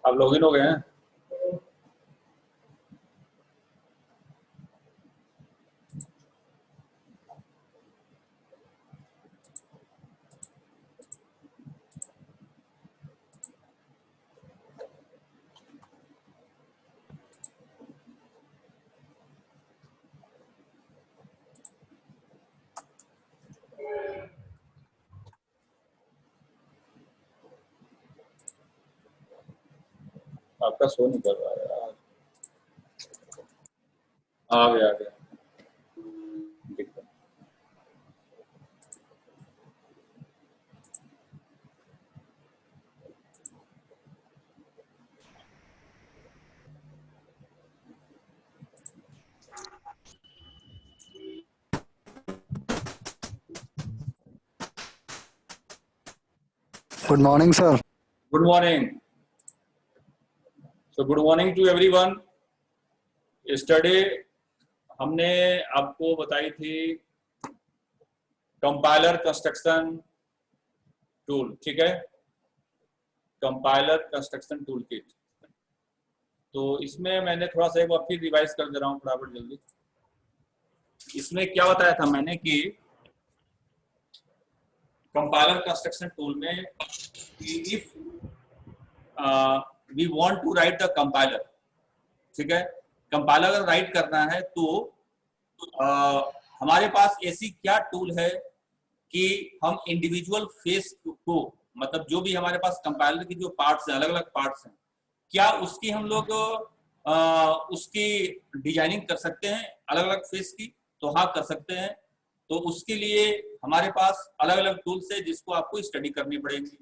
आप लॉगिन हो गए हैं? आपका शो नहीं कर रहा है यार। आ गया आ गया। Good morning, sir. Good morning. So good morning to everyone. Yesterday हमने आपको बताई थी कंपाइलर कंस्ट्रक्शन टूल, ठीक है, कंपाइलर कंस्ट्रक्शन टूल किट। तो इसमें मैंने थोड़ा सा एक बार फिर रिवाइज कर दे रहा हूँ फटाफट जल्दी। इसमें क्या बताया था मैंने कि कंपाइलर कंस्ट्रक्शन टूल में if we want to write the compiler, ठीक है, कंपाइलर अगर राइट करना है तो हमारे पास ऐसी क्या टूल है कि हम इंडिविजुअल फेस को, मतलब जो भी हमारे पास कंपाइलर की जो पार्ट्स हैं, अलग अलग पार्ट्स हैं, क्या उसकी हम लोग उसकी डिजाइनिंग कर सकते हैं अलग अलग फेस की? तो हाँ, कर सकते हैं। तो उसके लिए हमारे पास अलग अलग टूल्स है जिसको आपको स्टडी करनी पड़ेगी।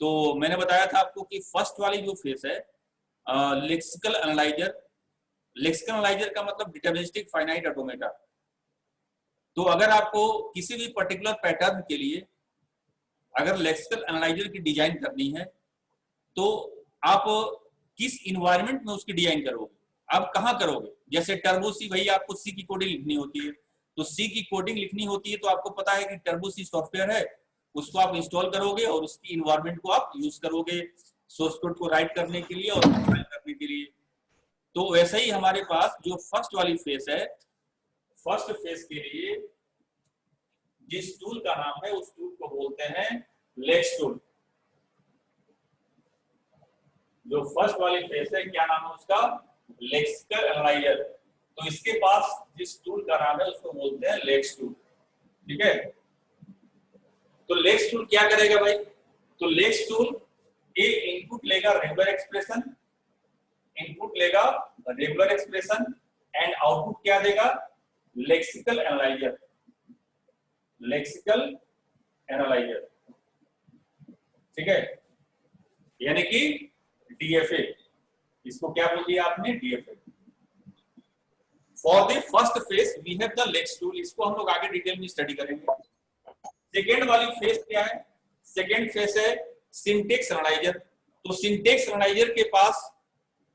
तो मैंने बताया था आपको कि फर्स्ट वाली जो फेस है लेक्सिकल एनालाइजर। लेक्सिकल एनालाइजर का मतलब डिटरमिनिस्टिक फाइनाइट ऑटोमेटा। तो अगर आपको किसी भी पर्टिकुलर पैटर्न के लिए अगर लेक्सिकल एनालाइजर की डिजाइन करनी है तो आप किस इन्वायरमेंट में उसकी डिजाइन करोगे, आप कहाँ करोगे? जैसे टर्बो सी, भाई आपको सी की कोडिंग लिखनी होती है, तो सी की कोडिंग लिखनी होती है तो आपको पता है कि टर्बो सी सॉफ्टवेयर है, उसको आप इंस्टॉल करोगे और उसकी इन्वायरमेंट को आप यूज करोगे सोर्स कोड को राइट करने के लिए और कंपाइल करने के लिए। तो वैसे ही हमारे पास जो फर्स्ट वाली फेस है, फर्स्ट फेस के लिए जिस टूल का नाम है उस टूल को बोलते हैं लेक्स टूल। जो फर्स्ट वाली फेस है, क्या नाम है उसका? Lexical analyser. तो इसके पास जिस टूल का नाम है उसको बोलते हैं लेक्स टूल, ठीक है। तो लेक्स टूल क्या करेगा भाई? तो लेक्स टूल एक इनपुट लेगा रेगुलर एक्सप्रेशन, इनपुट लेगा रेगुलर एक्सप्रेशन एंड आउटपुट क्या देगा? लेक्सिकल एनालाइजर, लेक्सिकल एनालाइजर, ठीक है, यानी कि डीएफए। इसको क्या बोल दिया आपने? DFA. For the first phase we have the lex tool. इसको हम लोग आगे डिटेल में स्टडी करेंगे। सेकेंड वाली फेस क्या है? सेकेंड फेस है सिंटेक्स एनालाइजर। तो सिंटेक्स एनालाइजर के पास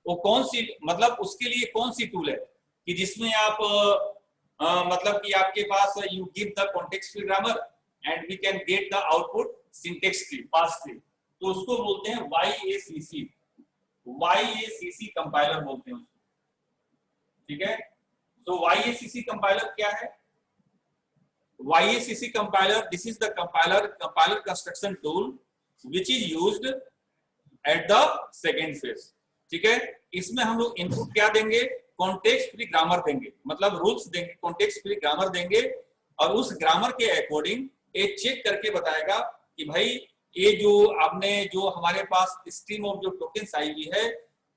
वो कौन सी, मतलब उसके लिए कौन सी टूल है कि जिसमें आप मतलब कि आपके पास you give the context free grammar and we can get the output syntax tree, parse tree. तो उसको बोलते हैं YACC, YACC कंपाइलर बोलते हैं उसको, ठीक है। तो YACC कंपाइलर क्या है? YACC compiler, this is the compiler construction tool which is used at the second phase, ठीक है। इसमें हम लोग इनपुट क्या देंगे? कॉन्टेक्स्ट फ्री ग्रामर देंगे, मतलब रूल्स देंगे, कॉन्टेक्स्ट फ्री ग्रामर देंगे और उस ग्रामर के अकॉर्डिंग ये चेक करके बताएगा कि भाई ये जो आपने जो हमारे पास स्ट्रीम ऑफ जो टोकन्स आई हुई है,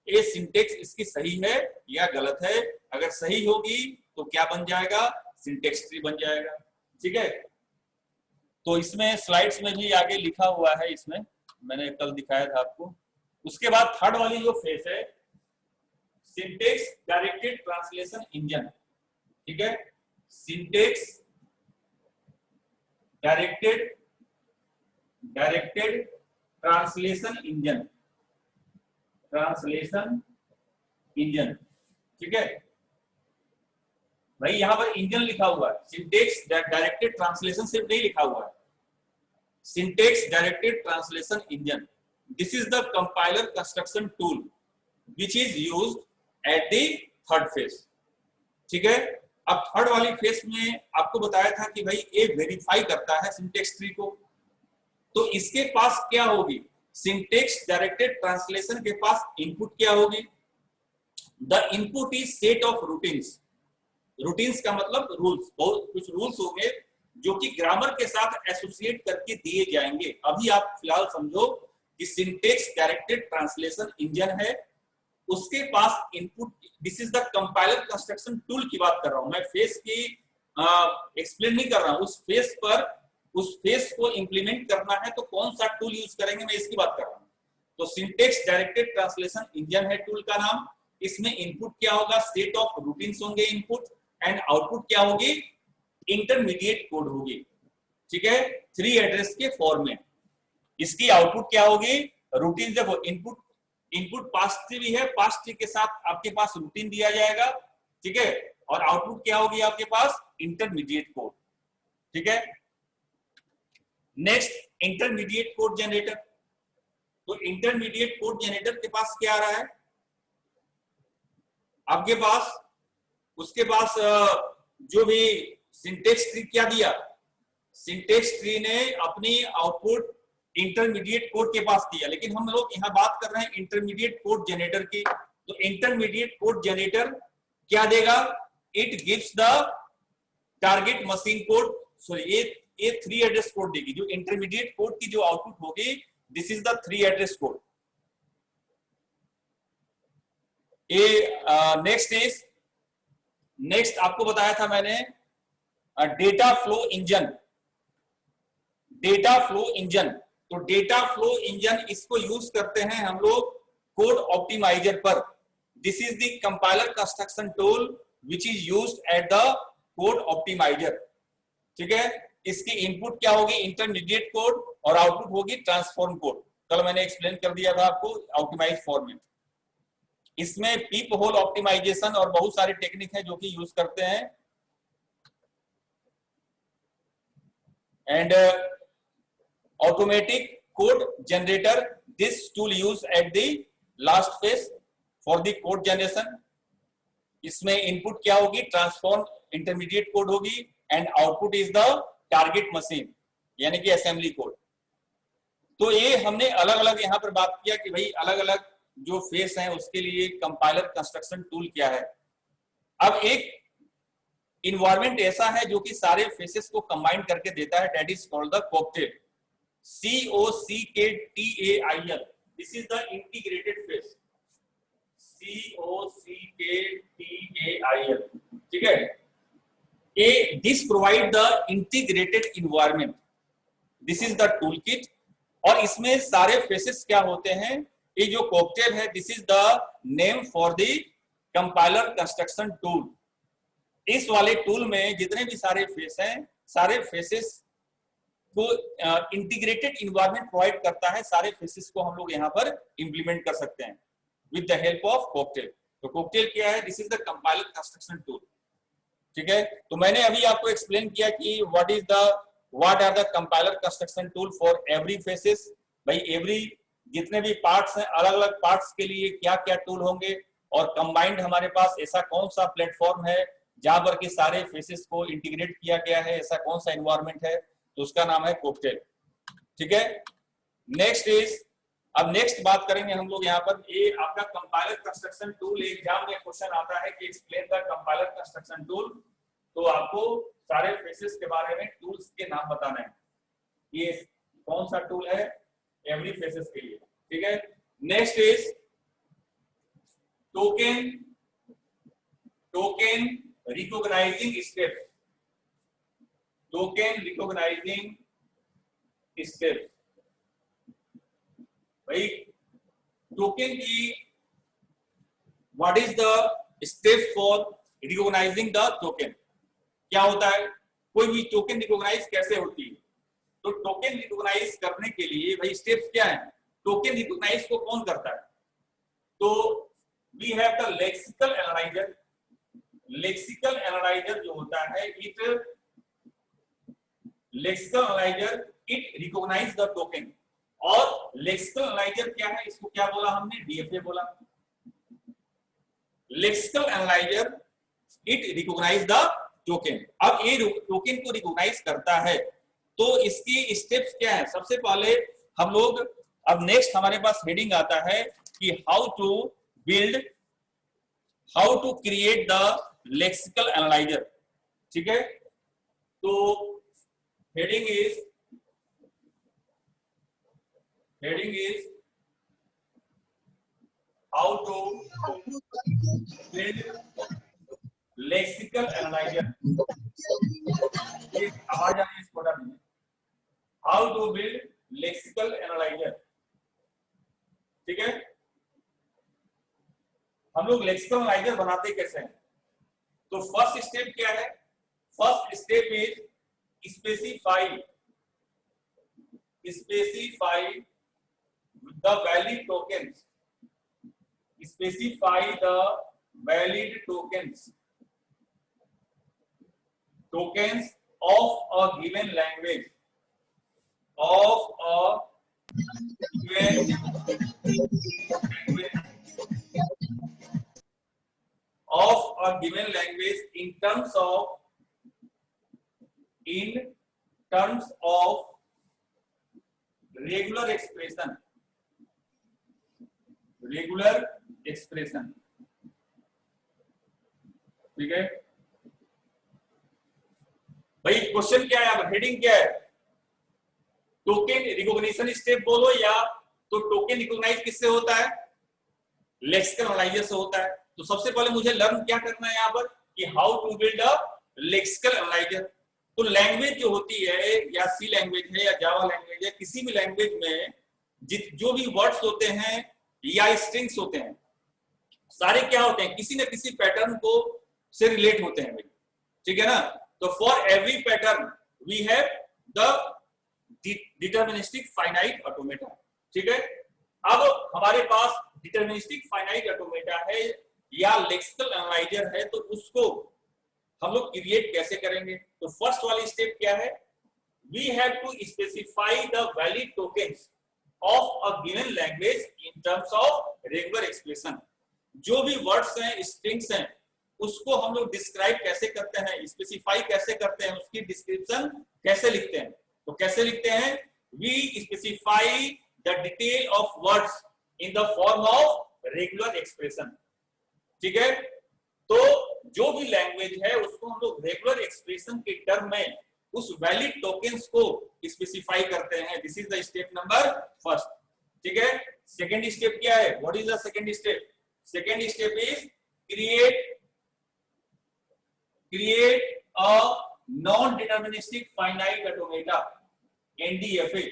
ये सिंटेक्स इसकी सही है या गलत है। अगर सही होगी तो क्या बन जाएगा? सिंटेक्स ट्री बन जाएगा, ठीक है। तो इसमें स्लाइड्स में भी आगे लिखा हुआ है, इसमें मैंने कल दिखाया था आपको। उसके बाद थर्ड वाली जो फेस है सिंटेक्स डायरेक्टेड ट्रांसलेशन इंजन, ठीक है। Syntax directed translation engine, translation engine, ठीक है भाई। यहां पर इंजन लिखा हुआ है, सिंटेक्स डायरेक्टेड ट्रांसलेशन सिर्फ नहीं लिखा हुआ है, syntax directed translation engine. This is the compiler construction tool which is used at the third phase. ठीक है, अब थर्ड वाली फेज में आपको बताया था कि भाई ये वेरीफाई करता है सिंटेक्स ट्री को, तो इसके पास क्या होगी, सिंटेक्स डायरेक्टेड ट्रांसलेशन के पास इनपुट क्या होगी, the input is set of routines. Routines का मतलब रूल्स, बहुत कुछ रूल्स होंगे जो कि ग्रामर के साथ एसोसिएट करके दिए जाएंगे। अभी आप फिलहाल समझो कि सिंटेक्स डायरेक्टेड ट्रांसलेशन इंजन है, उसके पास input, this is the compiler construction tool की बात कर रहा हूं मैं, फेस की एक्सप्लेन नहीं कर रहा हूं। उस फेस पर, उस फेस को इंप्लीमेंट करना है तो कौन सा टूल यूज करेंगे, मैं इसकी बात कर रहा हूं। तो सिंटेक्स डायरेक्टेड ट्रांसलेशन इंजन है टूल का नाम। इसमें इनपुट क्या होगा, सेट ऑफ रूटीन्स होंगे इनपुट, एंड आउटपुट क्या होगी, इंटरमीडिएट कोड होगी। ठीक है, 3 एड्रेस के फॉर्म में इसकी आउटपुट क्या होगी, रूटीन। देखो इनपुट पास ट्री भी है, पास ट्री के साथ आपके पास रूटीन दिया जाएगा। ठीक है, और आउटपुट क्या होगी आपके पास, इंटरमीडिएट कोड। ठीक है, नेक्स्ट इंटरमीडिएट कोड जनरेटर। तो इंटरमीडिएट कोड जनरेटर के पास क्या आ रहा है आपके पास, उसके पास जो भी सिंटेक्स ट्री क्या दिया, सिंटेक्स ट्री ने अपनी आउटपुट इंटरमीडिएट कोड के पास दिया, लेकिन हम लोग यहाँ बात कर रहे हैं इंटरमीडिएट कोड जनरेटर की। तो इंटरमीडिएट कोड जनरेटर क्या देगा, it gives the target machine code. Sorry, ये 3 एड्रेस कोड देगी। जो इंटरमीडिएट कोड की जो आउटपुट होगी, this is the 3 address code. Next आपको बताया था मैंने data flow engine. Data flow engine, तो डेटा फ्लो इंजन इसको यूज करते हैं हम लोग कोड ऑप्टिमाइजर पर। This is the compiler construction tool which is used at the code optimiser. ठीक है, इसकी इनपुट क्या होगी, इंटरमीडिएट कोड, और आउटपुट होगी ट्रांसफॉर्म कोड। कल मैंने एक्सप्लेन कर दिया था आपको ऑप्टिमाइज फॉर्म में। इसमें पीप होल ऑप्टिमाइजेशन और बहुत सारे टेक्निक है जो कि यूज करते हैं। And automatic code generator, this tool use at the last phase for the code generation. इसमें इनपुट क्या होगी, ट्रांसफॉर्म इंटरमीडिएट कोड होगी, and output is the target machine यानी कि असेंबली कोड। तो ये हमने अलग अलग यहाँ पर बात किया कि भाई अलग अलग जो फेस हैं उसके लिए कंपाइलर कंस्ट्रक्शन टूल क्या है। अब एक इन्वायरमेंट ऐसा है जो कि सारे फेसेस को कंबाइन करके देता है, that is called the cocktail, COCKTAIL। This is the integrated face, COCKTAIL। ठीक है, this provide the integrated environment, this is the tool kit. और इसमें सारे फेसेस क्या होते हैं, ये जो कॉकटेल है, this is the name for the compiler construction tool. इस वाले टूल में जितने भी सारे फेस हैं, सारे फेसेस को इंटीग्रेटेड इन्वायरमेंट प्रोवाइड करता है। सारे फेसेस को हम लोग यहाँ पर इंप्लीमेंट कर सकते हैं with the help of cocktail. तो कॉकटेल क्या है, this is the compiler construction tool. ठीक है, तो मैंने अभी आपको एक्सप्लेन किया कि what are the compiler construction tool for every phases. भाई एवरी जितने भी पार्ट्स हैं, अलग अलग पार्ट्स के लिए क्या क्या टूल होंगे, और कंबाइंड हमारे पास ऐसा कौन सा प्लेटफॉर्म है जहां पर कि सारे फेसेस को इंटीग्रेट किया गया है, ऐसा कौन सा एनवायरनमेंट है, तो उसका नाम है कॉकटेल। ठीक है, अब नेक्स्ट बात करेंगे हम लोग यहाँ पर, ये आपका कंपाइलर कंस्ट्रक्शन टूल। एग्जाम में क्वेश्चन आता है कि explain the compiler construction tool, तो आपको सारे फेसेस के बारे में टूल्स के नाम बताना है, ये कौन सा टूल है एवरी फेसेस के लिए। ठीक है, next is token recognising steps. Token recognising steps, भाई टोकन की what is the step for recognising the token, क्या होता है, कोई भी टोकन रिकॉग्नाइज कैसे होती है। तो टोकन रिकॉग्नाइज करने के लिए भाई स्टेप्स क्या है, टोकन रिकॉग्नाइज को कौन करता है, तो we have the lexical analyser. Lexical analyser जो होता है, lexical analyser it recognise the token. और लेक्सिकल एनालाइजर क्या है, इसको क्या बोला हमने, डीएफए बोला। Lexical analyser it recognise the token. अब ये टोकन को रिकॉग्नाइज करता है तो इसकी स्टेप्स क्या है। सबसे पहले हम लोग, अब नेक्स्ट हमारे पास हेडिंग आता है कि how to create the lexical analyser. ठीक है, तो heading is how to build lexical analyser. आवाज आ रही है इसको, how to build lexical analyser. ठीक है, हम लोग लेक्सिकल एनालाइजर बनाते कैसे हैं। तो फर्स्ट स्टेप क्या है, first step is specify the valid tokens, specify the valid tokens of a given language in terms of regular expression। ठीक है भाई, क्वेश्चन क्या है, अब हेडिंग क्या है, टोकन रिकॉग्निशन स्टेप बोलो, या तो टोकन रिकॉग्नाइज किससे होता है, लेक्सिकल एनालाइजर से होता है। तो सबसे पहले मुझे लर्न क्या करना है यहाँ पर कि how to build a lexical analyser. तो लैंग्वेज जो होती है, या सी लैंग्वेज है या जावा लैंग्वेज है, किसी भी लैंग्वेज में जो भी वर्ड्स होते हैं या स्ट्रिंग्स होते हैं, सारे क्या होते हैं, किसी न किसी पैटर्न को से रिलेट होते हैं। ठीक है ना, तो for every pattern we have the deterministic finite automata. ठीक है, अब हमारे पास डिटरमिनिस्टिक फाइनाइट ऑटोमेटा है या लेक्सिकल एनालाइजर है, तो उसको हम लोग क्रिएट कैसे करेंगे। तो फर्स्ट वाली स्टेप क्या है, we have to specify the valid tokens of a given language in terms of regular expression. जो भी वर्ड्स हैं, स्ट्रिंग्स हैं, उसको हम लोग डिस्क्राइब कैसे करते हैं, स्पेसिफाई कैसे करते हैं, उसकी डिस्क्रिप्शन कैसे लिखते हैं। तो कैसे लिखते हैं, we specify the detail of words in the form of regular expression. ठीक है, तो जो भी लैंग्वेज है उसको हम लोग रेगुलर एक्सप्रेशन के टर्म में उस वैलिड टोकन्स को स्पेसिफाई करते हैं। This is the step number first. ठीक है, सेकेंड स्टेप क्या है, what is the second step, second step is create a non-deterministic finite automata, NDFA।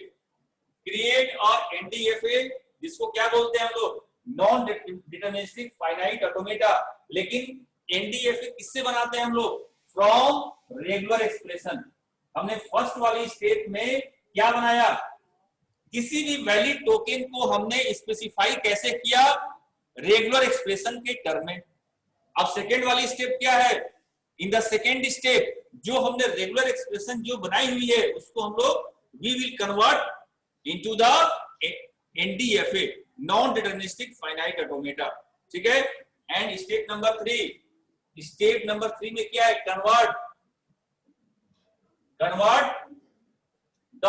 create a NDFA जिसको क्या बोलते हैं हम लोग, नॉन डिटरमिनिस्टिक फाइनाइट ऑटोमेटा। लेकिन NDFA किससे बनाते हैं हम लोग, फ्रॉम रेगुलर एक्सप्रेशन। हमने फर्स्ट वाली स्टेप में क्या बनाया, किसी भी वैलिड टोकन को हमने स्पेसिफाई कैसे किया, रेगुलर एक्सप्रेशन के टर्म में। अब सेकेंड वाली स्टेप क्या है, इन द सेकेंड स्टेप जो हमने रेगुलर एक्सप्रेशन जो बनाई हुई है उसको हम लोग we will convert into the NDFA, non deterministic finite automata. ठीक है, एंड स्टेप नंबर 3 में क्या है, convert the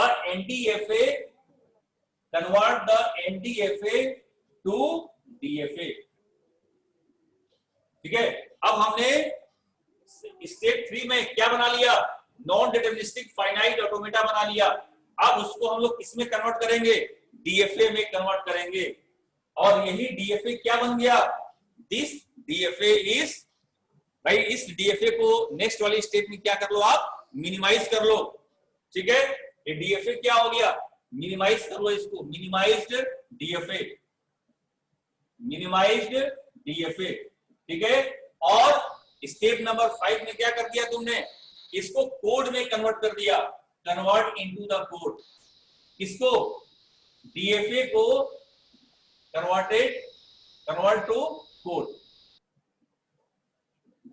NDFA to DFA। ठीक है, अब हमने स्टेप 3 में क्या बना लिया, नॉन डिटरमिनिस्टिक फाइनाइट ऑटोमेटा बना लिया। अब उसको हम लोग किसमें कन्वर्ट करेंगे, DFA में कन्वर्ट करेंगे। और यही DFA क्या बन गया, दिस DFA इज, भाई इस DFA को नेक्स्ट वाली स्टेप में क्या कर लो, आप मिनिमाइज कर लो। ठीक है, ये DFA क्या हो गया, मिनिमाइज कर लो इसको, मिनिमाइज्ड DFA। ठीक है, और स्टेप नंबर 5 में क्या कर दिया तुमने, इसको कोड में कन्वर्ट कर दिया, कन्वर्ट इनटू द कोड। इसको DFA को कन्वर्ट टू कोड।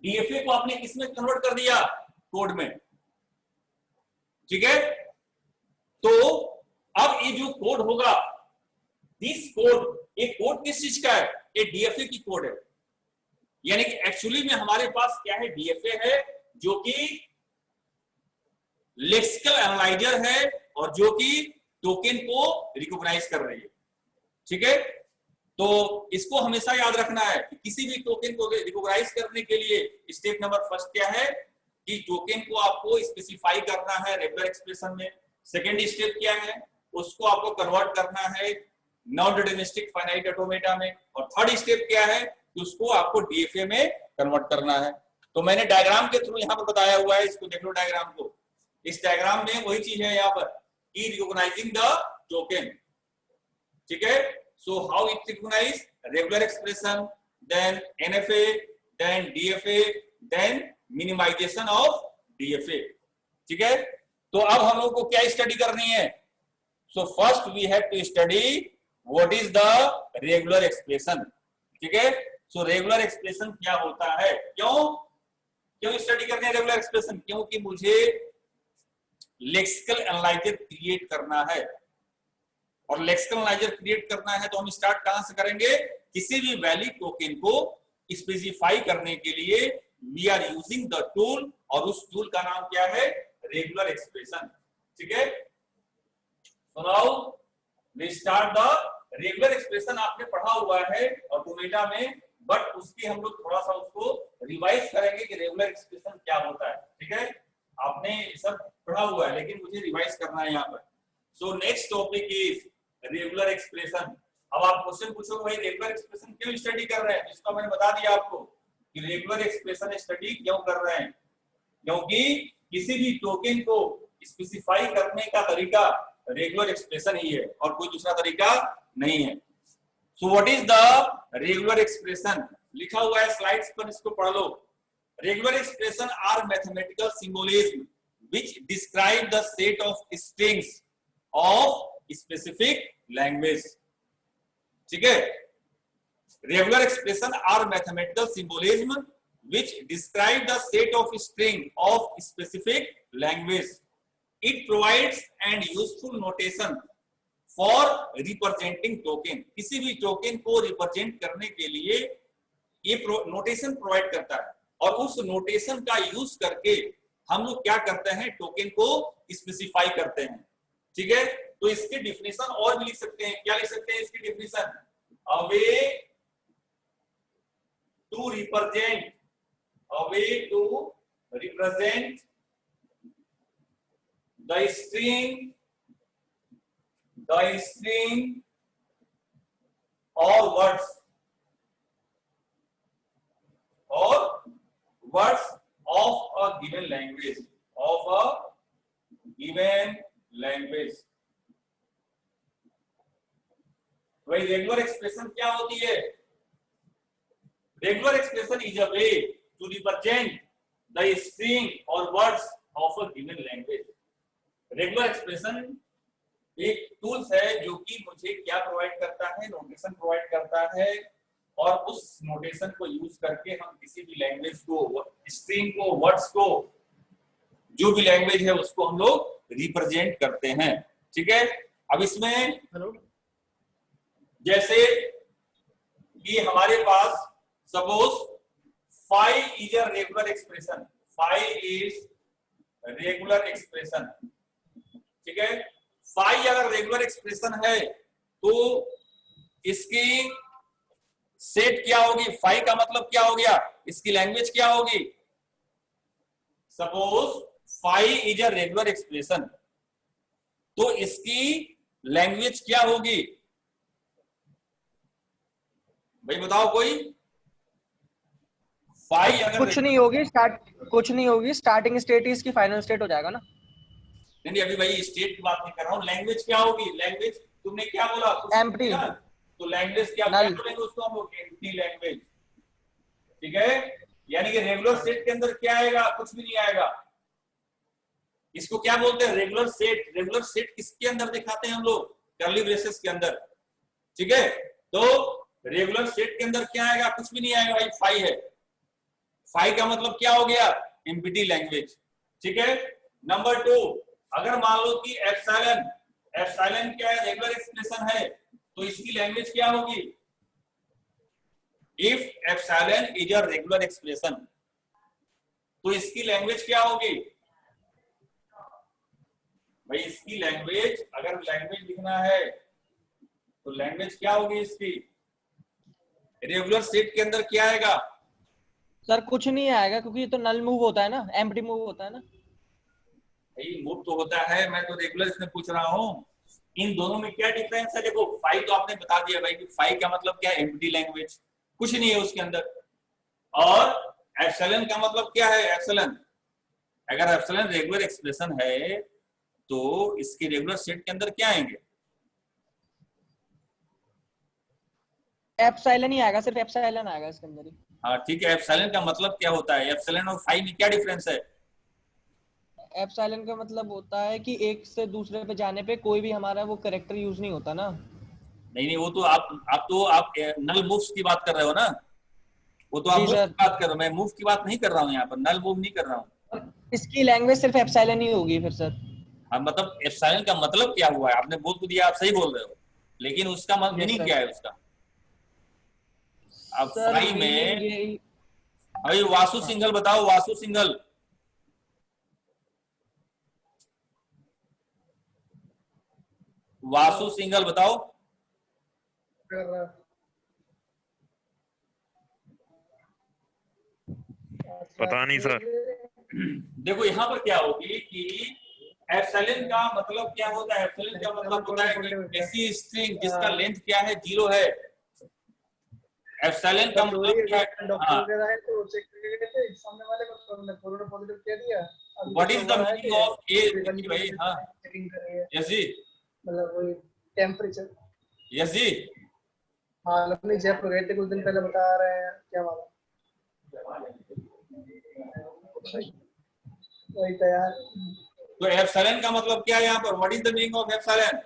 DFA को आपने किसमें कन्वर्ट कर दिया, कोड में। ठीक है, तो अब ये जो कोड होगा, दिस कोड, ये कोड किस चीज का है, ये डीएफए की कोड है। यानी कि एक्चुअली में हमारे पास क्या है, डीएफए है जो कि लेक्सिकल एनालाइजर है और जो कि टोकन को रिकॉग्नाइज कर रही है। ठीक है, तो इसको हमेशा याद रखना है कि किसी भी टोकन को रिकॉग्नाइज करने के लिए स्टेप नंबर फर्स्ट क्या है कि टोकन को आपको स्पेसिफाई करना है रेगुलर एक्सप्रेशन में। सेकेंड स्टेप क्या है, उसको आपको कन्वर्ट करना है नॉन डिटरमिनिस्टिक फाइनाइट ऑटोमेटा में। और थर्ड स्टेप क्या है कि उसको आपको डीएफए में कन्वर्ट करना है। तो मैंने डायग्राम के थ्रू यहाँ पर बताया हुआ है, इसको देख लो डायग्राम को। इस डायग्राम में वही चीज है यहाँ पर कि रिकॉग्नाइजिंग द टोकन। ठीक है, so how it recognize regular expression, then NFA, then DFA, then minimization of DFA। ठीक है, तो अब हम लोग को क्या स्टडी करनी है, so first we have to study what is the regular expression। ठीक है, so regular expression क्या होता है, क्यों स्टडी करनी है रेगुलर एक्सप्रेशन, क्योंकि मुझे लेक्सिकल एनालाइजर क्रिएट करना है। और लेक्सिकल एनालाइजर क्रिएट करना है तो हम स्टार्ट कहां से करेंगे, किसी भी वैलिड टोकन को स्पेसिफाई करने के लिए we are using the tool, और उस टूल का नाम क्या है, रेगुलर एक्सप्रेशन। ठीक है, so now we start the regular expression. आपने पढ़ा हुआ है ऑटोमेटा में, बट उसकी हम लोग थोड़ा सा उसको रिवाइज करेंगे कि रेगुलर एक्सप्रेशन क्या होता है। ठीक है, आपने सब पढ़ा हुआ है लेकिन मुझे रिवाइज करना है यहाँ पर। So next topic is regular expression. अब आप क्वेश्चन पूछोगे भाई रेगुलर एक्सप्रेशन क्यों स्टडी कर रहे हैं, इसका मैंने बता दिया आपको कि रेगुलर एक्सप्रेशन स्टडी क्यों कर रहे हैं, क्योंकि किसी भी टोकन को स्पेसिफाई करने का तरीका रेगुलर एक्सप्रेशन ही है और कोई दूसरा तरीका नहीं है। So what is the regular expression, लिखा हुआ है स्लाइड्स पर, इसको पढ़ लो। Regular expression are mathematical symbolism which describe the set of strings of specific language. ठीक है, regular expression are mathematical symbolism which describe the set of string of specific language. It provides and useful notation for representing token. किसी भी token को represent करने के लिए ये notation provide करता है, और उस नोटेशन का यूज करके हम लोग क्या करते हैं, टोकन को स्पेसिफाई करते हैं। ठीक है, तो इसकी डिफिनेशन और भी लिख सकते हैं। क्या लिख सकते हैं इसकी definition, a way to represent, a way to represent the string or words of a given language, भाई रेगुलर एक्सप्रेशन क्या होती है, regular expression is a way to represent the string और words of a given language. Regular expression एक tools है जो कि मुझे क्या प्रोवाइड करता है, नोटेशन प्रोवाइड करता है, और उस नोटेशन को यूज करके हम किसी भी लैंग्वेज को, स्ट्रिंग को, वर्ड्स को, जो भी लैंग्वेज है उसको हम लोग रिप्रेजेंट करते हैं। ठीक है, अब इसमें जैसे कि हमारे पास suppose phi is a regular expression, phi is regular expression. ठीक है, फाई अगर रेगुलर एक्सप्रेशन है तो इसकी सेट क्या होगी, फाई का मतलब क्या हो गया, इसकी लैंग्वेज क्या होगी। Suppose phi is a regular expression तो इसकी लैंग्वेज क्या होगी, भाई बताओ कोई। फाई अगर कुछ नहीं होगी, स्टार्टिंग स्टेट ही इसकी फाइनल स्टेट हो जाएगा ना। नहीं अभी भाई स्टेट की बात नहीं कर रहा हूँ, लैंग्वेज क्या होगी, लैंग्वेज तुमने क्या बोला, एम्प्टी, तो लैंग्वेज क्या बोलेंगे उसको हम लोग, एम्प्टी लैंग्वेज। ठीक है, यानी कि रेगुलर सेट के अंदर क्या आएगा, कुछ भी नहीं आएगा। इसको क्या बोलते हैं, रेगुलर सेट। रेगुलर सेट किसके अंदर दिखाते हैं हम लोग, कर्ली ब्रेसेस के अंदर। ठीक है, तो रेगुलर सेट के अंदर क्या आएगा, कुछ भी नहीं आएगा भाई, फाई है। फाई का मतलब क्या हो गया, एम्प्टी लैंग्वेज। ठीक है, नंबर 2, अगर मान लो कि एप्सिलॉन, एप्सिलॉन क्या है? रेगुलर एक्सप्रेशन है, तो इसकी लैंग्वेज क्या होगी? If epsilon is a regular expression, तो इसकी लैंग्वेज क्या होगी भाई? इसकी लैंग्वेज, अगर लैंग्वेज लिखना है तो लैंग्वेज क्या होगी इसकी? रेगुलर सेट के अंदर क्या आएगा? सर कुछ नहीं आएगा, क्योंकि ये तो नल मूव होता है ना, एम्प्टी मूव होता है ना। भाई मूव तो होता है, मैं तो रेगुलर इसमें पूछ रहा हूँ इन दोनों में क्या डिफरेंस है। देखो फाइव तो आपने बता दिया भाई कि फाइव का मतलब क्या है? एम्प्टी लैंग्वेज, कुछ नहीं है उसके अंदर। और एप्सिलॉन का मतलब क्या है? एप्सिलॉन, अगर एप्सिलॉन रेगुलर एक्सप्रेशन है तो इसके रेगुलर सेट के अंदर क्या आएंगे? एप्सिलॉन ही आएगा, सिर्फ एप्सिलॉन आएगा इसके अंदर ही। हाँ ठीक है, एप्सिलॉन का मतलब क्या होता है? एप्सिलॉन और फाइव में क्या डिफरेंस है? एप्सिलॉन का मतलब होता है कि एक से दूसरे पे जाने पे कोई भी हमारा वो कैरेक्टर यूज नहीं होता ना। नहीं नहीं, वो तो आप नल मूव्स की बात कर रहे हो ना, वो तो आप जी मूव सर। की बात कर रहे हो, मैं मूव की बात नहीं कर रहा हूँ, यहाँ पर नल मूव नहीं कर रहा हूँ। इसकी लैंग्वेज सिर्फ एप्सिलॉन ही होगी फिर सर। हाँ मतलब एप्सिलॉन का मतलब क्या हुआ है? आपने बोल तो दिया, आप सही बोल रहे हो, लेकिन उसका यस मीनिंग सर। क्या है उसका? अब सर फाइव मीनिंग में यही। अभी वासु हाँ। सिंगल बताओ, वासु सिंगल, वासु सिंगल बताओ। पता नहीं सर। देखो यहाँ पर क्या होगी कि एप्सिलॉन का मतलब क्या होता है? एप्सिलॉन का मतलब होता है कि ऐसी स्ट्रिंग जिसका लेंथ क्या है? 0 है। एप्सिलॉन का मतलब क्या है? डॉक्टर हाँ, वगैरह है तो चेक करके गए थे सामने वाले को, तो हमने कोरोना पॉजिटिव कह दिया। अभी व्हाट तो इज द हुआ है मीनिंग कि ऑफ ए? वन देखिए भाई, हाँ चेकिंग कर रही है, यस जी, मतलब वही टेम्परेचर। यस जी। हाँ अपनी जयपुर गए थे कुछ दिन पहले, बता रहे हैं क्या मालूम। वही तो यार। तो एप्सिलॉन का मतलब क्या है यहाँ पर? What is the meaning of epsilon?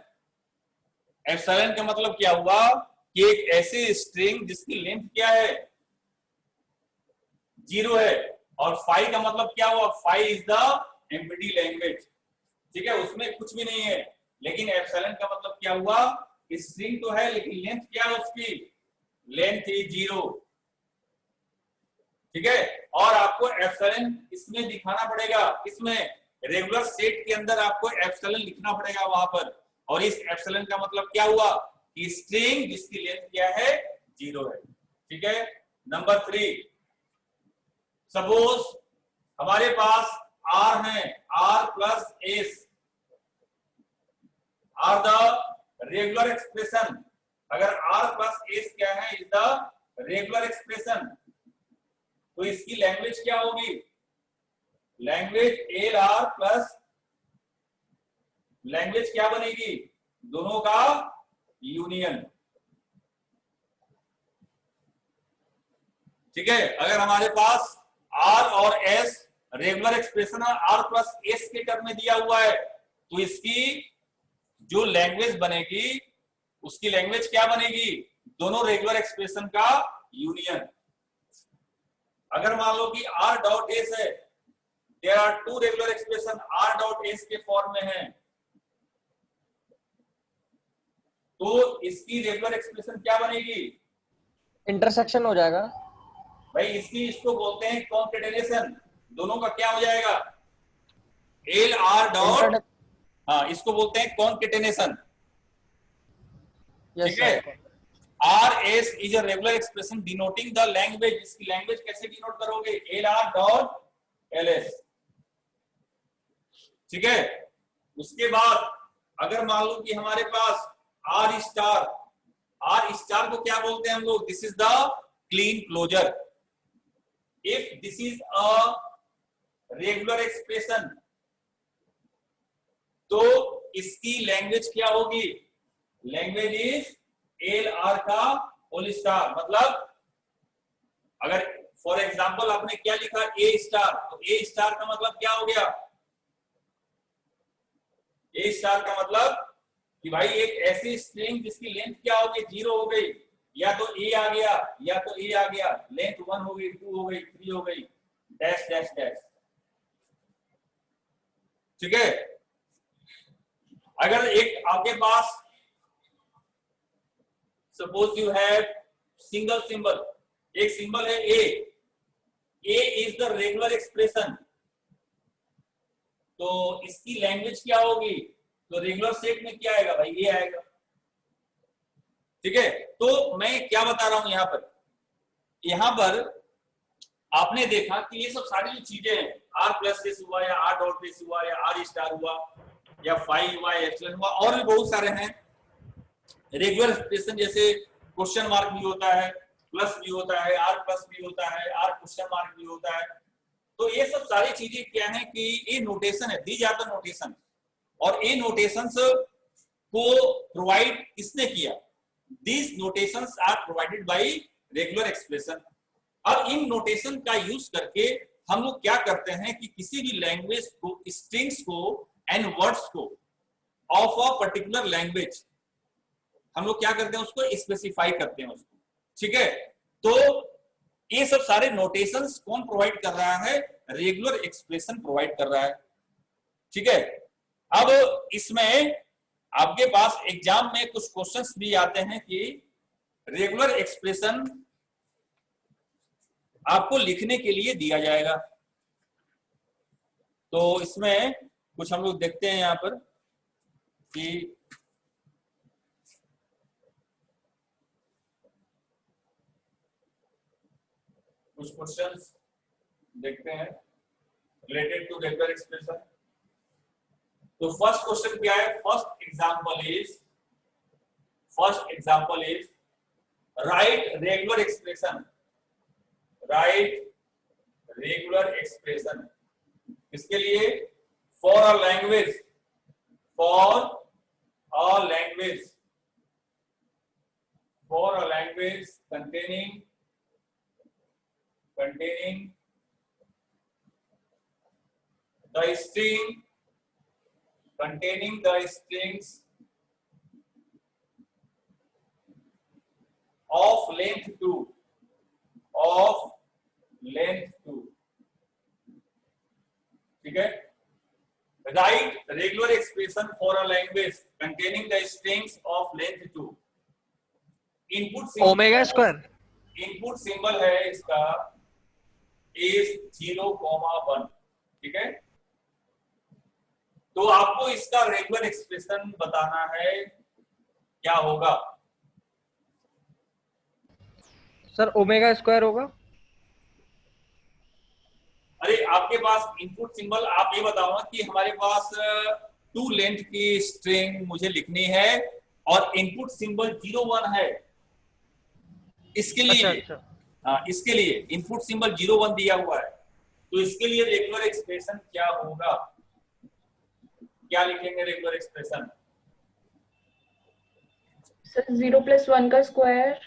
Epsilon का मतलब क्या हुआ कि एक ऐसी स्ट्रिंग जिसकी लेंथ क्या है? 0 है। और फाइव का मतलब क्या हुआ? Five is the empty language, ठीक है, उसमें कुछ भी नहीं है। लेकिन एप्सिलॉन का मतलब क्या हुआ? स्ट्रिंग तो है लेकिन लेंथ क्या है उसकी? लेंथ इज 0, ठीक है। और आपको एप्सिलॉन इसमें दिखाना पड़ेगा, इसमें रेगुलर सेट के अंदर आपको एप्सिलॉन लिखना पड़ेगा वहां पर। और इस एप्सिलॉन का मतलब क्या हुआ कि स्ट्रिंग जिसकी लेंथ क्या है? 0 है, ठीक है। नंबर 3, सपोज हमारे पास आर है, r plus s are the regular expression. अगर आर प्लस एस क्या है? इज द रेगुलर एक्सप्रेशन, तो इसकी लैंग्वेज क्या होगी? Language L R plus, language क्या बनेगी? दोनों का यूनियन, ठीक है। अगर हमारे पास आर और एस रेगुलर एक्सप्रेशन है, आर प्लस एस के टर्म में दिया हुआ है, तो इसकी जो लैंग्वेज बनेगी उसकी लैंग्वेज क्या बनेगी? दोनों रेगुलर एक्सप्रेशन का यूनियन। अगर मान लो कि आर डॉट एस है, there are two regular expression r dot s के फॉर्म में है, तो इसकी रेगुलर एक्सप्रेशन क्या बनेगी? इंटरसेक्शन हो जाएगा। भाई इसकी, इसको बोलते हैं कॉन्केटेनेशन, दोनों का क्या हो जाएगा? एल आर डॉट, हाँ इसको बोलते हैं कॉन्केटेनेशन, यस ठीक है। Sir. R s is a regular expression denoting the language. इसकी लैंग्वेज कैसे डिनोट करोगे? L r dot L s, ठीक है। उसके बाद अगर मान लो कि हमारे पास आर स्टार, आर स्टार को क्या बोलते हैं हम लोग? This is the Kleene closure. If this is a regular expression तो इसकी लैंग्वेज क्या होगी? लैंग्वेज इज एल आर का होल स्टार। मतलब अगर फॉर एग्जांपल आपने क्या लिखा? ए स्टार, तो ए स्टार का मतलब क्या हो गया? ए स्टार का मतलब कि भाई एक ऐसी स्ट्रिंग जिसकी लेंथ क्या हो गई? 0 हो गई, या तो ए आ गया या तो ए आ गया, लेंथ 1 हो गई, 2 हो गई, 3 हो गई, डैश डैश डैश, ठीक है। अगर एक आपके पास suppose you have single symbol, एक सिंबल है A is the regular expression, तो इसकी लैंग्वेज क्या होगी? तो रेगुलर सेट में क्या आएगा भाई? ये आएगा। ठीक है, तो मैं क्या बता रहा हूं यहां पर आपने देखा कि ये सब सारी जो चीजें हैं, आर प्लस एस हुआ या आर डॉट एस हुआ या आर स्टार हुआ या फाइव हुआ एप्सिलॉन हुआ, और भी बहुत सारे हैं रेगुलर एक्सप्रेशन, जैसे क्वेश्चन मार्क भी होता है, प्लस भी होता है, आर प्लस भी होता है, आर क्वेश्चन मार्क भी होता है। तो ये सब सारी चीजें क्या है कि ये नोटेशन है, दीज आर द नोटेशन, और ये नोटेशंस को प्रोवाइड किसने किया? These notations are provided by regular expression. अब इन नोटेशन का यूज करके हम लोग क्या करते हैं कि किसी भी लैंग्वेज को, स्ट्रिंग्स को एंड वर्ड्स को ऑफ अ पर्टिकुलर लैंग्वेज हम लोग क्या करते हैं? उसको स्पेसिफाई करते हैं उसको। ठीक है, तो ये सब सारे नोटेशंस कौन प्रोवाइड कर रहा है? रेगुलर एक्सप्रेशन प्रोवाइड कर रहा है। ठीक है, अब इसमें आपके पास एग्जाम में कुछ क्वेश्चंस भी आते हैं कि रेगुलर एक्सप्रेशन आपको लिखने के लिए दिया जाएगा। तो इसमें कुछ हम लोग देखते हैं यहां पर कि कुछ क्वेश्चंस देखते हैं रिलेटेड टू रेगुलर एक्सप्रेशन। तो फर्स्ट क्वेश्चन क्या है? First example is right regular expression. Right regular expression इसके लिए for a language, containing the strings of length 2, ठीक है। Write regular expression for a language containing the strings of length 2. Input symbol omega square है इसका is 0,1, ठीक है। तो आपको इसका रेगुलर एक्सप्रेशन बताना है, क्या होगा? सर ओमेगा स्क्वायर होगा। अरे आपके पास इनपुट सिंबल, आप ये बताओ ना कि हमारे पास 2 लेंथ की स्ट्रिंग मुझे लिखनी है और इनपुट सिंबल 0,1 है। इसके लिए अच्छा। इसके लिए इनपुट सिंबल 0,1 दिया हुआ है, तो इसके लिए रेगुलर एक्सप्रेशन क्या होगा? क्या लिखेंगे रेगुलर एक्सप्रेशन? सर 0 + 1 का स्क्वायर,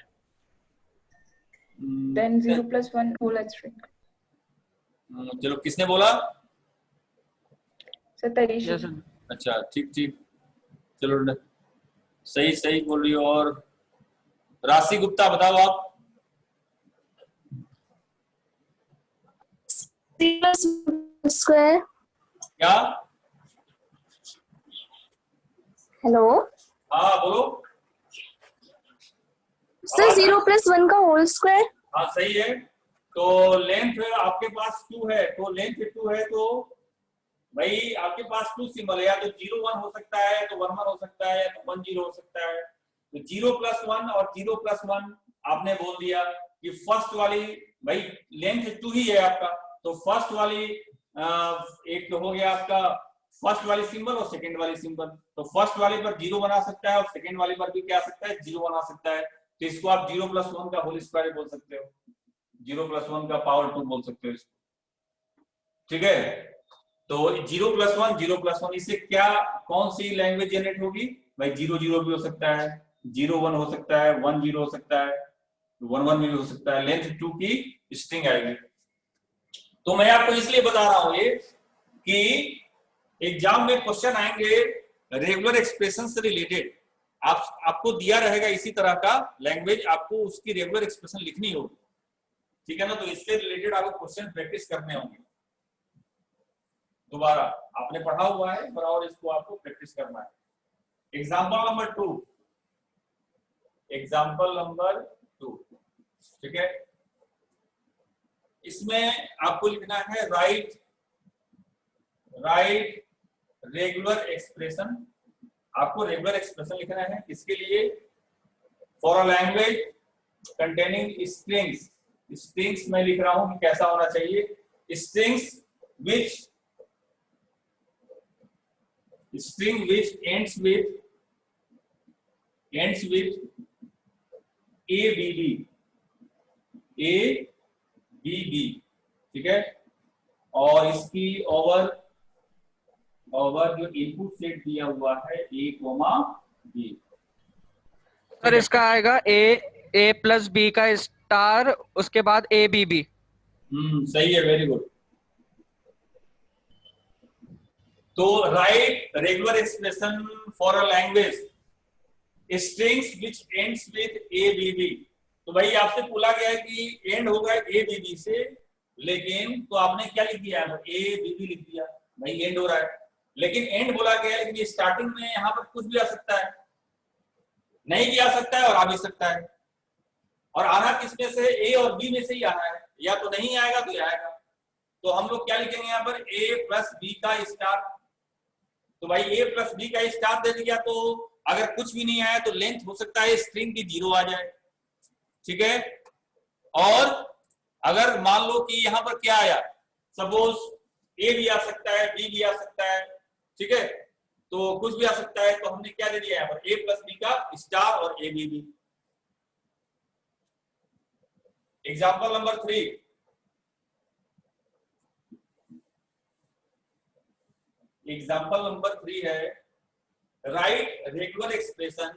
देन 0 + 1 होल स्ट्रिंग। चलो, किसने बोला? सर तरीश। अच्छा, ठीक, चलो सही बोल रही हो। और राशि गुप्ता बताओ आप। स्क्वायर। क्या? हेलो हाँ बोलो। सर 0 + 1 का होल स्क्वायर। हाँ सही है। तो लेंथ आपके पास 2 है, तो लेंथ 2 है, तो भाई आपके पास 2 सिंबल है, या तो 0,1 हो सकता है, तो 1,1 हो सकता है, तो 1,0 हो सकता है। तो 0 + 1 और 0 + 1 आपने बोल दिया कि फर्स्ट वाली, भाई लेंथ 2 ही है आपका, तो फर्स्ट वाली एक तो हो गया आपका फर्स्ट वाली सिंबल और सेकंड वाली सिंबल। तो फर्स्ट वाले पर 0 बना सकता है और सेकंड वाले पर भी क्या आ सकता है? 0 बना सकता है। तो इसको आप 0 + 1 का होल स्क्वायर बोल सकते हो, 0 + 1 का पावर 2 बोल सकते हो इसको, ठीक है। तो 0 + 1 0 + 1, इससे क्या, कौन सी लैंग्वेज जनरेट होगी? भाई 0,0 भी हो सकता है, 0,1 हो सकता है, 1,0 हो सकता है, 1,1 भी हो सकता है, लेंथ 2 की स्ट्रिंग आएगी। तो मैं आपको इसलिए बता रहा हूं ये कि एग्जाम में क्वेश्चन आएंगे रेगुलर एक्सप्रेशन से रिलेटेड, आपको दिया रहेगा इसी तरह का लैंग्वेज, आपको उसकी रेगुलर एक्सप्रेशन लिखनी होगी, ठीक है ना। तो इससे रिलेटेड आपको क्वेश्चन प्रैक्टिस करने होंगे। दोबारा आपने पढ़ा हुआ है, और इसको आपको प्रैक्टिस करना है। एग्जाम्पल नंबर 2, एग्जाम्पल नंबर 2, ठीक है। इसमें आपको लिखना है राइट रेगुलर एक्सप्रेशन। आपको रेगुलर एक्सप्रेशन लिखना है किसके लिए? For a language containing strings. Strings में लिख रहा हूं कि कैसा होना चाहिए, strings which ends with ABB, ठीक है। और इसकी ओवर जो इनपुट सेट दिया हुआ है A, B। सर इसका आएगा A प्लस B का स्टार, उसके बाद ABB। सही है, वेरी गुड। तो right regular expression for a language strings which ends with ABB। तो भाई आपसे बोला गया है कि एंड होगा ABB से, लेकिन तो आपने क्या लिख दिया है? ABB लिख दिया, भाई एंड हो रहा है। लेकिन एंड बोला गया है, लेकिन स्टार्टिंग में यहाँ पर कुछ भी आ सकता है, नहीं भी आ सकता है और आ भी सकता है। और आना किसमें से? A और B में से ही आना है, या तो नहीं आएगा तो आएगा। तो हम लोग क्या लिखेंगे यहाँ पर? A प्लस B का स्टार। तो भाई A प्लस B का स्टार दे दिया, तो अगर कुछ भी नहीं आया तो लेंथ हो सकता है स्ट्रिंग की 0 आ जाए, ठीक है। और अगर मान लो कि यहाँ पर क्या आया, सपोज A भी आ सकता है, B भी आ सकता है, ठीक है, तो कुछ भी आ सकता है। तो हमने क्या दे दिया यहाँ पर? A प्लस B का स्टार और ABB। Example number 3, example number 3 है राइट रेगुलर एक्सप्रेशन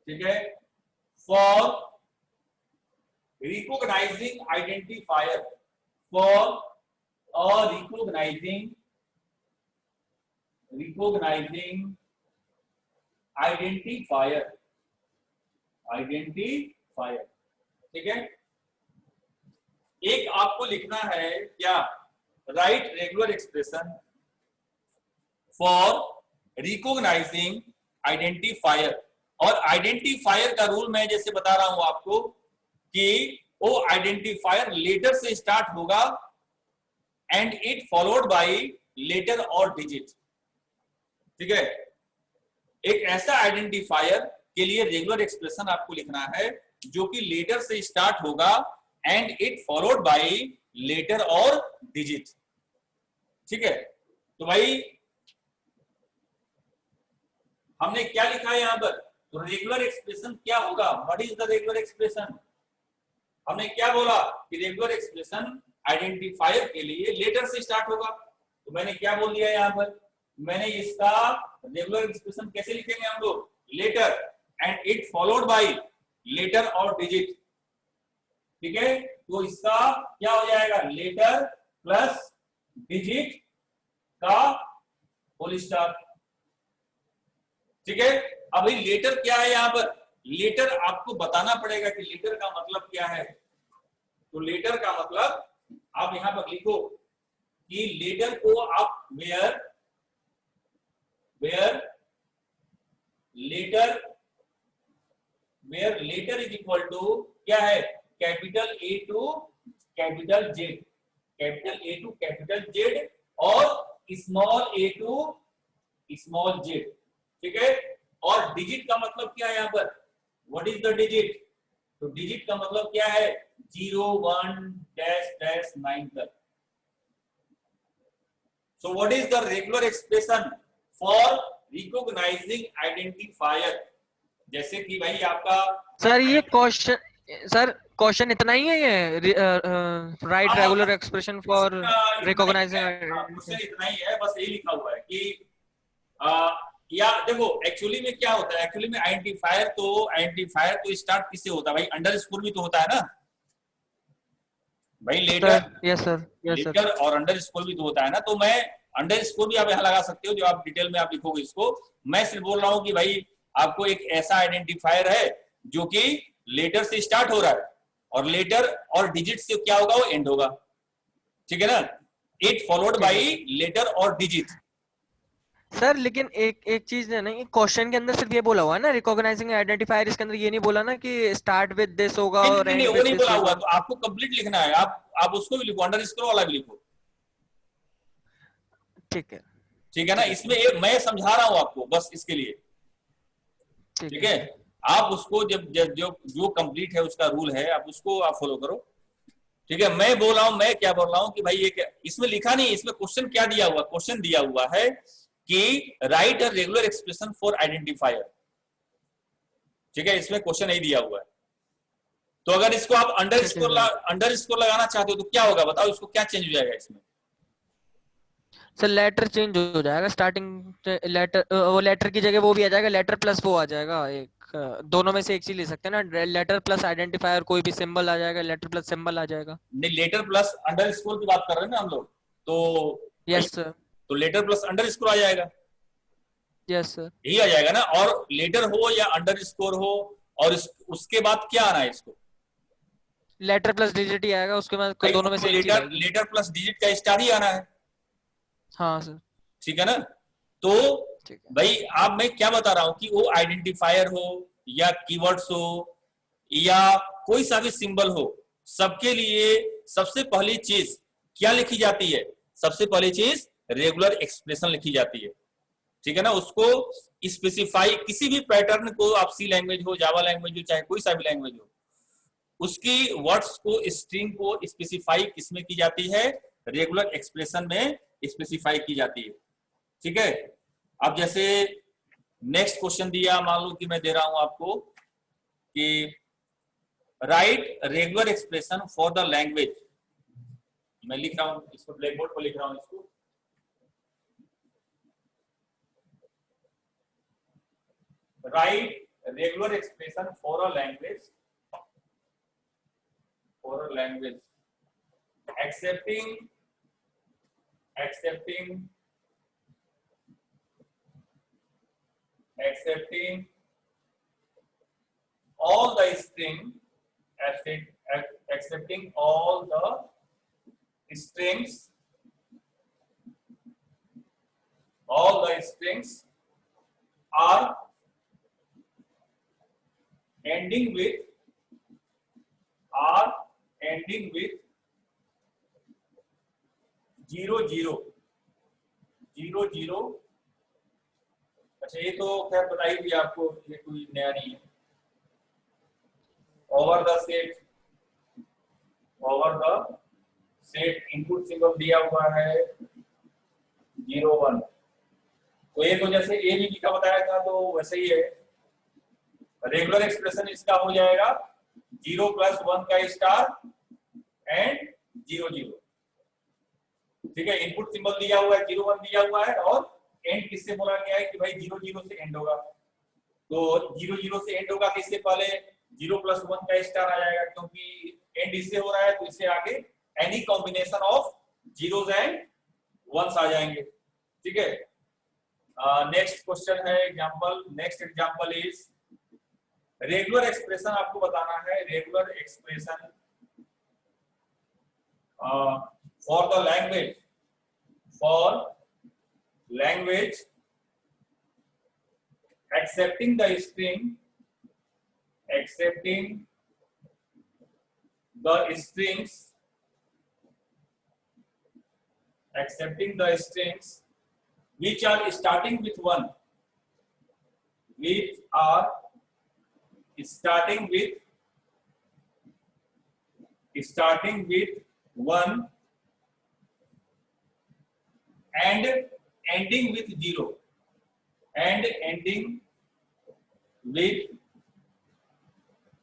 ठीक है, for recognising identifier, recognising identifier, ठीक है। एक आपको लिखना है क्या? Write regular expression for recognising identifier. और आइडेंटिफायर का रूल मैं जैसे बता रहा हूं आपको कि वो आइडेंटिफायर लेटर से स्टार्ट होगा and it followed by letter और डिजिट, ठीक है। एक ऐसा आइडेंटिफायर के लिए रेगुलर एक्सप्रेशन आपको लिखना है जो कि लेटर से स्टार्ट होगा and it followed by letter और डिजिट, ठीक है। तो भाई हमने क्या लिखा है यहां पर? तो रेगुलर एक्सप्रेशन क्या होगा? What is the regular expression? हमने क्या बोला कि रेगुलर एक्सप्रेशन आइडेंटिफायर के लिए लेटर से स्टार्ट होगा। तो मैंने क्या बोल दिया यहां पर? मैंने इसका रेगुलर एक्सप्रेशन कैसे लिखेंगे हम लोग? Letter and it followed by letter और डिजिट, ठीक है। तो इसका क्या हो जाएगा? लेटर प्लस डिजिट का होल स्टार, ठीक है। अभी लेटर क्या है यहां पर? लेटर आपको बताना पड़ेगा कि लेटर का मतलब क्या है। तो लेटर का मतलब आप यहां पर लिखो कि लेटर को आप where letter is equal to क्या है? Capital A to capital Z, capital A to capital Z और small a to small z, ठीक है। और डिजिट का मतलब क्या है यहाँ पर? What is the digit? तो डिजिट का मतलब क्या है? 0 1 डैश डैश 9 तक। सो what is the regular expression for recognising identifier? जैसे कि भाई आपका सर ये क्वेश्चन इतना ही है ये, right regular expression for recognising. Question इतना ही है, बस यही लिखा हुआ है कि या देखो एक्चुअली में क्या होता है? एक्चुअली में आइडेंटिफायर तो स्टार्ट किससे होता है भाई? अंडरस्कोर भी तो होता है ना भाई। लेटर और अंडरस्कोर भी तो होता है ना। तो मैं अंडरस्कोर भी आप यहाँ लगा सकते हो, जो आप डिटेल में आप लिखोगे इसको। मैं सिर्फ बोल रहा हूँ कि भाई आपको एक ऐसा आइडेंटिफायर है जो कि लेटर से स्टार्ट हो रहा है और लेटर और डिजिट से क्या होगा? वो एंड होगा, ठीक है ना, इट फॉलोड बाई लेटर और डिजिट। सर लेकिन एक चीज है ना, क्वेश्चन के अंदर सिर्फ ये बोला हुआ है ना रिकॉग्नाइजिंग आइडेंटिफायर, इसके अंदर ये नहीं बोला ना कि स्टार्ट विद दिस होगा नहीं, और नहीं, एंड नहीं, वो विद नहीं दिस बोला हुआ, होगा। तो आपको कंप्लीट लिखना है, आप उसको भी लिखो, अंडरस्कोर वाला भी लिखो, ठीक है, ठीक है ना। इसमें एक मैं समझा रहा हूं आपको बस इसके लिए, ठीक है। आप उसको जब जो कंप्लीट है उसका रूल है, आप उसको आप फॉलो करो, ठीक है। मैं बोल रहा हूं, मैं क्या बोल रहा हूं कि भाई ये क्या, इसमें लिखा नहीं, इसमें क्वेश्चन क्या दिया हुआ, क्वेश्चन दिया हुआ है कि write a regular expression for identifier, ठीक है, इसमें क्वेश्चन नहीं दिया हुआ है। तो अगर इसको आप अंडरस्कोर लगाना चाहते हो तो क्या होगा बताओ, इसको क्या चेंज हो जाएगा इसमें? सर लेटर चेंज हो जाएगा, स्टार्टिंग लेटर, वो लेटर की जगह वो भी आ जाएगा, लेटर प्लस वो आ जाएगा, एक दोनों में से एक चीज ले सकते हैं ना, लेटर प्लस आइडेंटिफायर, कोई भी सिंबल आ जाएगा, लेटर प्लस सिंबल आ जाएगा। नहीं, लेटर प्लस अंडरस्कोर की बात कर रहे हैं ना हम लोग, तो यस सर, तो लेटर प्लस अंडरस्कोर आ जाएगा, यस सर। यही आ जाएगा ना। और लेटर हो या अंडरस्कोर हो, और उसके बाद क्या आना है इसको? लेटर प्लस डिजिट ही आएगा, उसके बाद दोनों में से एक चीज आएगी। लेटर प्लस डिजिट का स्टार ही आना है, हाँ सर, ठीक है ना। तो ठीक है। भाई आप, मैं क्या बता रहा हूं कि वो आइडेंटिफायर हो या कीवर्ड्स हो या कोई सा भी सिंबल हो, सबके लिए सबसे पहली चीज क्या लिखी जाती है? सबसे पहली चीज रेगुलर एक्सप्रेशन लिखी जाती है, ठीक है ना। उसको स्पेसिफाई, किसी भी पैटर्न को, आप सी लैंग्वेज हो, जावा लैंग्वेज हो, चाहे कोई सा भी लैंग्वेज हो, उसकी वर्ड्स को, स्ट्रिंग को स्पेसिफाई किसमें की जाती है? रेगुलर एक्सप्रेशन में स्पेसिफाई की जाती है, ठीक है। अब जैसे नेक्स्ट क्वेश्चन दिया, मान लो कि मैं दे रहा हूं आपको कि right regular expression for the language, मैं लिख रहा हूं इसको, ब्लैक बोर्ड पर लिख रहा हूं इसको, right regular expression for a language, accepting all the string, accepting all the strings, are ending with zero zero. अच्छा, ये तो खैर बताई थी आपको, ये कोई नया नहीं है। Over the set input symbol दिया हुआ है 0 1, तो ये तो जैसे ए भी लिखा बताया था, तो वैसे ही है। रेगुलर एक्सप्रेशन इसका हो जाएगा 0 + 1 का स्टार एंड 0 0, ठीक है। इनपुट सिंबल दिया हुआ है 0 1 दिया हुआ है, और एंड किससे बोला गया है कि भाई 0 0 से एंड होगा, तो 0 0 से एंड होगा, किससे पहले 0 + 1 का स्टार आ जाएगा, क्योंकि एंड इससे हो रहा है, तो इससे आगे any combination of zeros and ones आ जाएंगे, ठीक है। नेक्स्ट क्वेश्चन है example, next example is regular expression, आपको बताना है regular expression for the language accepting the strings which are starting with 1, and ending with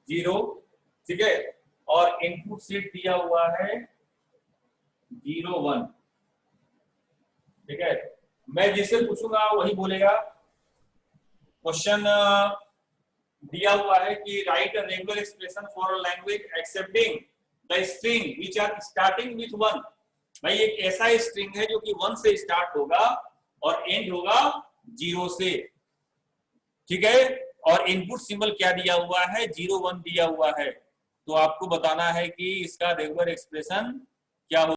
0, ठीक है। और इनपुट सेट दिया हुआ है 0 1, ठीक है। मैं जिससे पूछूंगा वही बोलेगा। क्वेश्चन दिया हुआ है कि write a regular expression for a language accepting the string which are starting with 1। भाई एक ऐसा स्ट्रिंग है जो कि 1 से स्टार्ट होगा और एंड होगा 0 से, ठीक है। और इनपुट सिंबल क्या दिया हुआ है? 0 1 दिया हुआ है। तो आपको बताना है कि इसका रेगुलर एक्सप्रेशन क्या हो